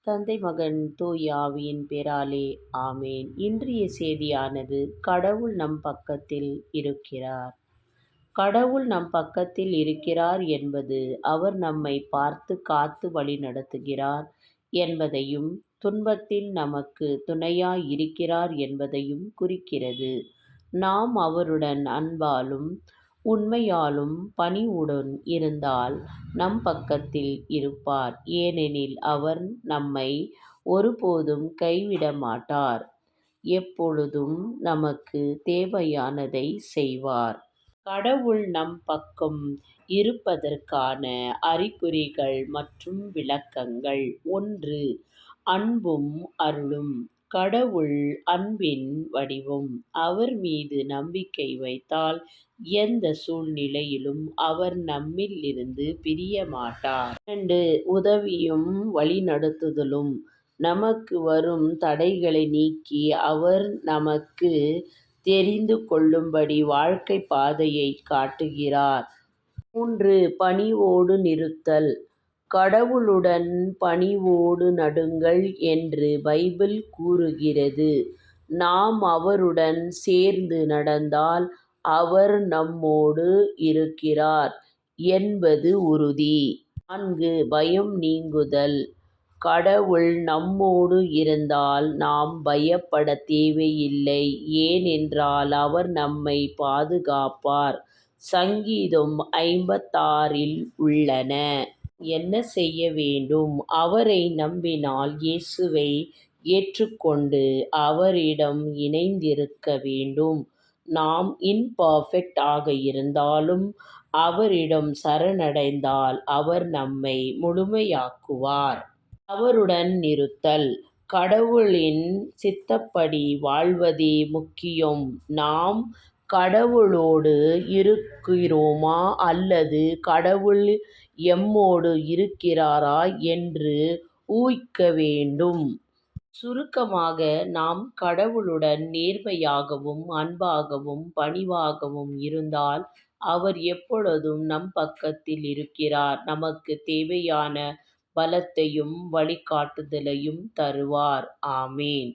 தந்தை மகன் தூய ஆவியின் பேராலே ஆமேன். இன்றைய செய்தியானது கடவுள் நம் பக்கத்தில் இருக்கிறார். கடவுள் நம் பக்கத்தில் இருக்கிறார் என்பது அவர் நம்மை பார்த்து காத்து வழி நடத்துகிறார் என்பதையும், துன்பத்தில் நமக்கு துணையாய் இருக்கிறார் என்பதையும் குறிக்கிறது. நாம் அவருடன் அன்பாலும் உண்மையாலும் பணிவுடன் இருந்தால் நம் பக்கத்தில் இருப்பார். ஏனெனில் அவர் நம்மை ஒருபோதும் கைவிட மாட்டார். எப்பொழுதும் நமக்கு தேவையானதை செய்வார். கடவுள் நம் பக்கம் இருப்பதற்கான அறிகுறிகள் மற்றும் விளக்கங்கள். 1. அன்பும் அருளும். கடவுள் அன்பின் வடிவம். அவர் மீது நம்பிக்கை வைத்தால் எந்த சூழ்நிலையிலும் அவர் நம்மிலிருந்து பிரிய மாட்டார். 2. உதவியும் வழிநடத்துதலும். நமக்கு வரும் தடைகளை நீக்கி அவர் நமக்கு தெரிந்து கொள்ளும்படி வாழ்க்கை பாதையை காட்டுகிறார். 3. பணிவோடு நிறுத்தல். கடவுளுடன் பணிவோடு நடுங்கள் என்று பைபிள் கூறுகிறது. நாம் அவருடன் சேர்ந்து நடந்தால் அவர் நம்மோடு இருக்கிறார் என்பது உறுதி. 4. பயம் நீங்குதல். கடவுள் நம்மோடு இருந்தால் நாம் பயப்பட தேவையில்லை. ஏனென்றால் அவர் நம்மை பாதுகாப்பார். சங்கீதம் 56 உள்ளன. என்ன செய்ய வேண்டும்? அவரை நம்பினால் இயேசுவை ஏற்றுக்கொண்டு அவரிடம் இணைந்திருக்க வேண்டும். நாம் இம்பர்ஃபெக்ட் ஆக இருந்தாலும் அவரிடம் சரணடைந்தால் அவர் நம்மை முழுமையாக்குவார். அவருடன் நிறுத்தல். கடவுளின் சித்தப்படி வாழ்வதே முக்கியம். நாம் கடவுளோடு இருக்கிறோமா அல்லது கடவுள் எம்மோடு இருக்கிறாரா என்று ஊகிக்க வேண்டும். சுருக்கமாக, நாம் கடவுளுடன் நேர்மையாகவும் அன்பாகவும் பணிவாகவும் இருந்தால் அவர் எப்பொழுதும் நம் பக்கத்தில் இருக்கிறார். நமக்கு தேவையான பலத்தையும் வழிகாட்டுதலையும் தருவார். ஆமேன்.